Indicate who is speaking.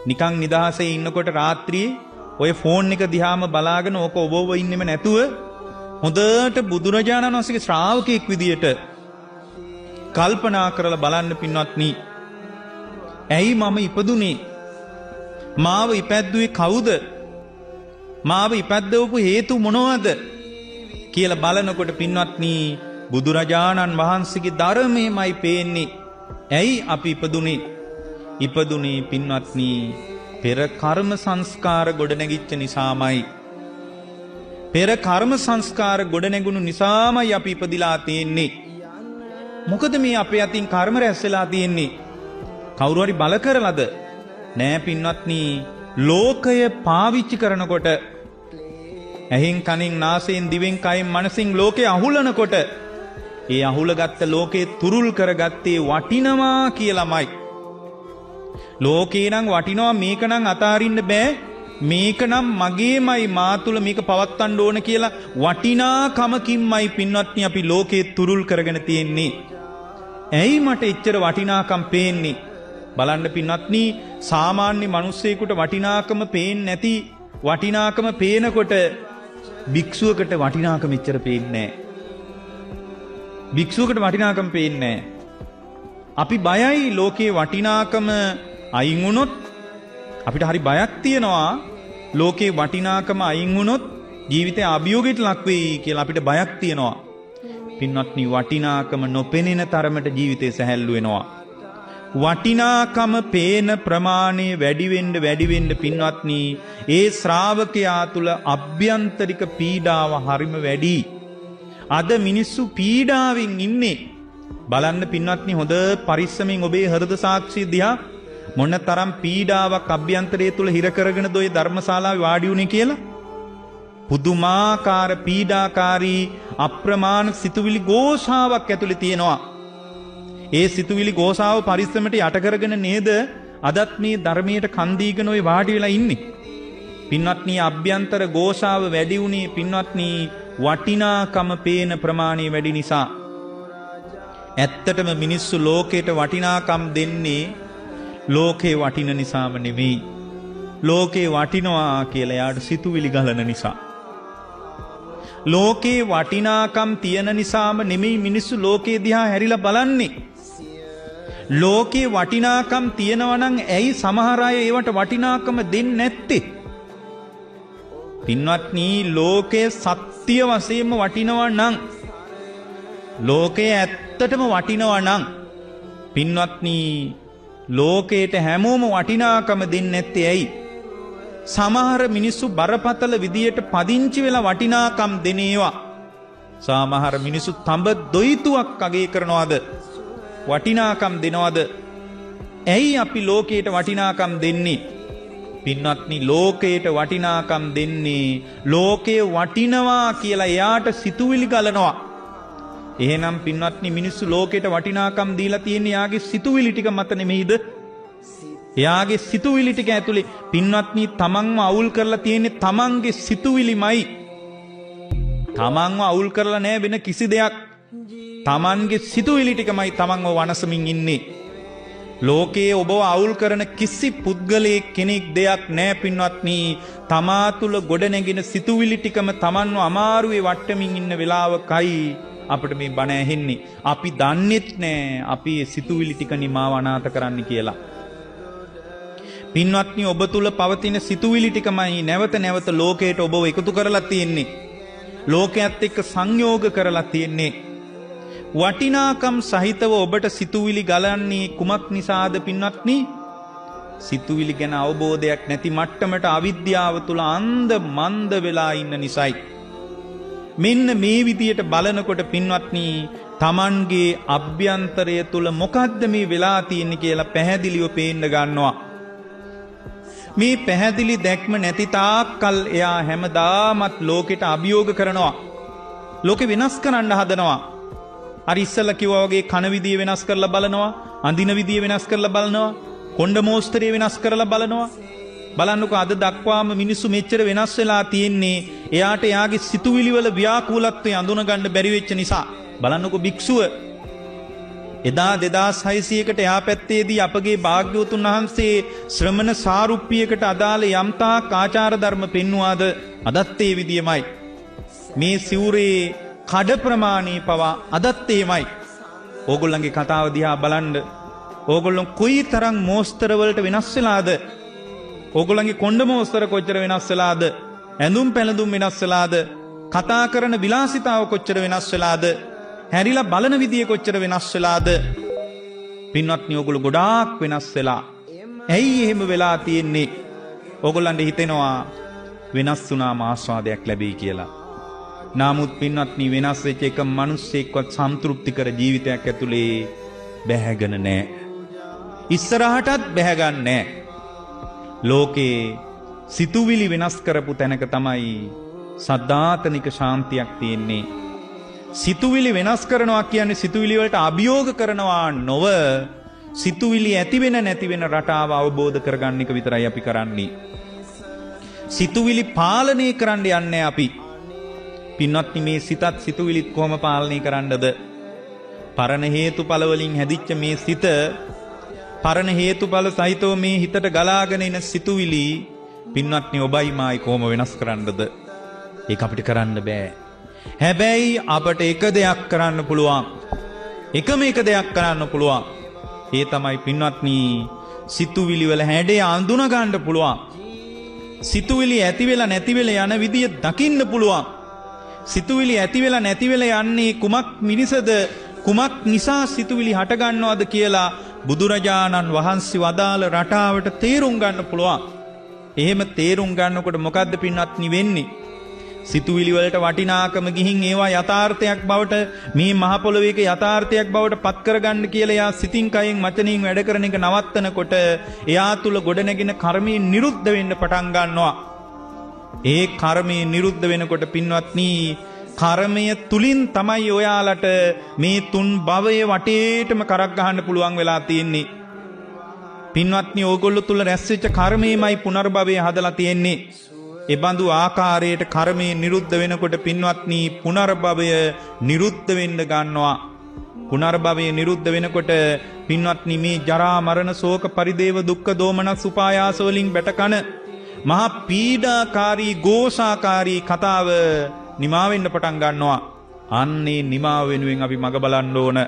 Speaker 1: නිකන් නිදහසේ ඉන්නකොට රාත්‍රියේ ඔය ෆෝන් එක දිහාම බලාගෙන ඕක ඔබව ඉන්නෙම නැතුව හොඳට බුදුරජාණන් වහන්සේගේ ශ්‍රාවකෙක් විදියට කල්පනා කරලා බලන්න පින්වත්නි. ඇයි මම ඉපදුනේ? මාව ඉපැද්දුවේ කවුද? මාව ඉපැද්දවපු හේතු මොනවද කියලා බලනකොට පින්වත්නි බුදුරජාණන් වහන්සේගේ ධර්මයමයි පේන්නේ. ඇයි අපි ඉපදුනේ? ඉපදුනේ පින්වත්නි පෙර කර්ම සංස්කාර ගොඩනැගිච්ච නිසාමයි. පෙර කර්ම සංස්කාර ගොඩනැගුණු නිසාමයි අපි ඉපදිලා තියෙන්නේ. මොකද මේ අපේ අතින් කර්ම රැස් වෙලා තියෙන්නේ? කවුරු හරි බල කරලාද? නෑ පින්වත්නි, ලෝකය පාවිච්චි කරනකොට ඇහෙන් කනෙන් නාසයෙන් දිවෙන් කයෙන් මනසින් ලෝකේ අහුලනකොට ඒ අහුලගත්ත ලෝකේ තුරුල් කරගත්තේ වටිනවා කියලාමයි. ලෝකේ නම් වටිනවා, මේක නම් අතාරින්න බෑ, මේක නම් මගේමයි, මා තුල මේක පවත්තන්න ඕන කියලා වටිනාකමකින්මයි පින්වත්නි අපි ලෝකේ තුරුල් කරගෙන තියෙන්නේ. ඇයි මට එච්චර වටිනාකම් පේන්නේ? බලන්න පින්වත්නි, සාමාන්‍ය මිනිස්සෙකුට වටිනාකම පේන්නේ නැති, වටිනාකම පේනකොට භික්ෂුවකට වටිනාකම එච්චර පේන්නේ නැහැ. භික්ෂුවකට වටිනාකම පේන්නේ නැහැ. අපි බයයි ලෝකේ වටිනාකම අයින් වුණොත්, අපිට හරි බයක් තියෙනවා ලෝකේ වටිනාකම අයින් වුණොත් ජීවිතේ අභියෝගයට ලක් වෙයි කියලා අපිට බයක් තියෙනවා. පින්වත්නි, වටිනාකම නොපෙනෙන තරමට ජීවිතේ සැහැල්ලු වෙනවා. වටිනාකම පේන ප්‍රමාණය වැඩි වෙන්න පින්වත්නි ඒ ශ්‍රාවකයා තුල අභ්‍යන්තරික පීඩාව හරිම වැඩි. අද මිනිස්සු පීඩාවෙන් ඉන්නේ. බලන්න පින්වත්නි, හොඳ පරිස්සමින් ඔබේ හෘද සාක්ෂිය දිහා මොනතරම් පීඩාවක් අභ්‍යන්තරයේ තුල හිර කරගෙනද ඔය ධර්මශාලාවේ වාඩි වුණේ කියලා. පුදුමාකාර පීඩාකාරී අප්‍රමාණ සිතුවිලි ഘോഷාවක් ඇතුලේ තියෙනවා. ඒ සිතුවිලි ഘോഷාව පරිස්සමට යට කරගෙන නේද අදත් මේ ධර්මයට කන් දීගෙන ඔය වාඩි වෙලා ඉන්නේ. පින්වත්නි, අභ්‍යන්තර ഘോഷාව වැඩි උනේ පින්වත්නි වටිනාකම පේන ප්‍රමාණය වැඩි නිසා. ඇත්තටම මිනිස්සු ලෝකයට වටිනාකම් දෙන්නේ ලෝකේ වටින නිසාම නෙවෙයි. ලෝකේ වටිනවා කියලා යාට සිතුවිලි ගලන නිසා. ලෝකේ වටිනාකම් තියෙන නිසාම නෙමෙයි මිනිස්සු ලෝකේ දිහා හැරිලා බලන්නේ. ලෝකේ වටිනාකම් තියෙනවා නම් ඇයි සමහර අය ඒවට වටිනාකම දෙන්නේ නැත්තේ? පින්වත්නි, ලෝකේ සත්‍ය වශයෙන්ම වටිනවා නම්, ලෝකේ ඇත්තටම වටිනවා නම් පින්වත්නි ලෝකයට හැමෝම වටිනාකම දෙන්නේ නැත්තේ ඇයි? සමහර මිනිස්සු බරපතල විදියට පදිංචි වෙලා වටිනාකම් දෙනේවා. සමහර මිනිස්සු තඹ දොයිතුවක් අගේ කරනවාද? වටිනාකම් දෙනවද? ඇයි අපි ලෝකයට වටිනාකම් දෙන්නේ? පින්වත්නි, ලෝකයට වටිනාකම් දෙන්නේ ලෝකේ වටිනවා කියලා එයාට සිතුවිලි ගලනවා. එහෙනම් පින්වත්නි, මිනිස්සු ලෝකයට වටිනාකම් දීලා තියෙන්නේ යාගේ සිතුවිලි ටික මත නෙමෙයිද? එයාගේ සිතුවිලි ටික ඇතුලේ පින්වත්නි තමන්ව අවුල් කරලා තියෙන්නේ තමන්ගේ සිතුවිලිමයි. තමන්ව අවුල් කරලා නැහැ වෙන කිසි දෙයක්. තමන්ගේ සිතුවිලි ටිකමයි තමන්ව වනසමින් ඉන්නේ. ලෝකයේ ඔබව අවුල් කරන කිසි පුද්ගලයෙක් කෙනෙක් දෙයක් නැහැ පින්වත්නි. තමා තුල ගොඩනැගෙන සිතුවිලි ටිකම තමන්ව අමාරුවේ වට්ටමින් ඉන්න වෙලාවකයි අපිට මේ බණ ඇහෙන්නේ. අපි දන්නෙත් නැහැ අපි මේ සිතුවිලි ටික නිමාව අනාථ කරන්න කියලා. පින්වත්නි, ඔබ තුල පවතින සිතුවිලි ටිකමයි නැවත නැවත ලෝකයට ඔබව එකතු කරලා තියෙන්නේ. ලෝකයේත් එක්ක සංයෝග කරලා තියෙන්නේ. වටිනාකම් සහිතව ඔබට සිතුවිලි ගලන්නේ කුමක් නිසාද පින්වත්නි? සිතුවිලි ගැන අවබෝධයක් නැති මට්ටමට අවිද්‍යාව තුල අන්ධ මන්ද වෙලා ඉන්න නිසායි. මෙන්න මේ විදියට බලනකොට පින්වත්නි Tamanගේ අභ්‍යන්තරය තුල මොකද්ද මේ වෙලා තියෙන්නේ කියලා පැහැදිලිව පේන්න ගන්නවා. මේ පැහැදිලි දැක්ම නැති තාක්කල් එයා හැමදාමත් ලෝකෙට අභියෝග කරනවා. ලෝකෙ වෙනස් කරන්න හදනවා. අර ඉස්සෙල්ලා කිව්වා වගේ කන විදිය වෙනස් කරලා බලනවා, අඳින විදිය වෙනස් කරලා බලනවා, කොණ්ඩ මෝස්තරය වෙනස් කරලා බලනවා. බලන්නකෝ අද දක්වාම මිනිස්සු මෙච්චර වෙනස් වෙලා තියෙන්නේ එයාට එයාගේ සිතුවිලි වල ව්‍යාකූලත්වය අඳුන ගන්න බැරි වෙච්ච නිසා. බලන්නකෝ භික්ෂුව එදා 2600කට එහා පැත්තේදී අපගේ භාග්‍යවතුන් වහන්සේ ශ්‍රමණ සාරුප්පියකට අදාළ යම්තාක් ආචාර ධර්ම පෙන්වුවාද අදත් ඒ විදියමයි. මේ සිවුරේ කඩ ප්‍රමාණී පවා අදත් එමය. ඕගොල්ලන්ගේ කතාව දිහා බලන්න. ඕගොල්ලෝ කොයිතරම් මෝස්තර වලට වෙනස් වෙලාද? ඕගොල්ලන්ගේ කොණ්ඩ මෝස්තර කොච්චර වෙනස් වෙලාද? ඇඳුම් පැළඳුම් වෙනස් වෙලාද? කතා කරන විලාසිතාව කොච්චර වෙනස් වෙලාද? හැරිලා බලන විදිය කොච්චර වෙනස් වෙලාද? පින්වත්නි, ඕගොල්ලෝ ගොඩාක් වෙනස් වෙලා. ඇයි එහෙම වෙලා තියෙන්නේ? ඕගොල්ලන්ට හිතෙනවා වෙනස් වුණාම ආස්වාදයක් ලැබෙයි කියලා. නමුත් පින්වත්නි, වෙනස් වෙච්ච එක මිනිස්සෙක්වත් සම්තෘප්තිකර ජීවිතයක් ඇතුලේ බැහැගෙන නැහැ. ඉස්සරහටත් බැහැගන්නේ නැහැ. ලෝකේ සිතුවිලි වෙනස් කරපු තැනක තමයි සද්ධාතනික ශාන්තියක් තියෙන්නේ. සිතුවිලි වෙනස් කරනවා කියන්නේ සිතුවිලි වලට අභියෝග කරනවා නොව සිතුවිලි ඇති වෙන නැති වෙන රටාව අවබෝධ කරගන්න එක විතරයි අපි කරන්නේ. සිතුවිලි පාලනය කරන්න යන්නේ අපි. පින්වත්නි, මේ සිතත් සිතුවිලිත් කොහොම පාලනය කරන්නද? පරණ හේතුඵල වලින් හැදිච්ච මේ සිත, පරණ හේතුඵල සහිතව මේ හිතට ගලාගෙන එන සිතුවිලි පින්වත්නි ඔබයි මායි කොහොම වෙනස් කරන්නද? ඒක අපිට කරන්න බෑ. හැබැයි අපට එක දෙයක් කරන්න පුළුවන්. එකම එක දෙයක් කරන්න පුළුවන්. ඒ තමයි පින්වත්නි, සිතුවිලි වල හැඩය අඳුන ගන්න පුළුවන්. සිතුවිලි ඇති වෙලා නැති වෙලා යන විදිය දකින්න පුළුවන්. සිතුවිලි ඇති වෙලා නැති වෙලා යන්නේ කුමක් මිනිසද, කුමක් නිසා සිතුවිලි හට ගන්නවද කියලා බුදුරජාණන් වහන්සේ වදාළ රටාවට තේරුම් ගන්න පුළුවන්. එහෙම තේරුම් ගන්නකොට මොකද්ද පින්වත්නි වෙන්නේ? සිතුවිලි වලට වටිනාකම ගිහින් ඒවා යථාර්ථයක් බවට, මේ මහ පොළොවේක යථාර්ථයක් බවට පත් කරගන්න කියලා එයා සිතින් කයෙන් වචනින් වැඩ කරන එක නවත්තනකොට එයා තුල ගොඩනැගෙන කර්මයේ නිරුද්ධ වෙන්න පටන් ගන්නවා. ඒ කර්මයේ නිරුද්ධ වෙනකොට පින්වත්නි, කර්මය තුලින් තමයි ඔයාලට මේ තුන් භවයේ වටේටම කරක් ගහන්න පුළුවන් වෙලා තියෙන්නේ. පින්වත්නි, ඕගොල්ලෝ තුල රැස්වෙච්ච කර්මයමයි පුනර්භවය හදලා තියෙන්නේ. ඒ බඳු ආකාරයට කර්මයේ නිරුද්ධ වෙනකොට පින්වත්නි, පුනර්භවය නිරුද්ධ වෙන්න ගන්නවා. පුනර්භවය නිරුද්ධ වෙනකොට පින්වත්නි, මේ ජරා මරණ ශෝක පරිදේව දුක්ඛ දෝමනස් උපායාස වලින් බැටකන මහා පීඩාකාරී ഘോഷාකාරී කතාව නිමා වෙන්න පටන් ගන්නවා. අන්නේ නිමා වෙනුවෙන් අපි මග බලන්න ඕන.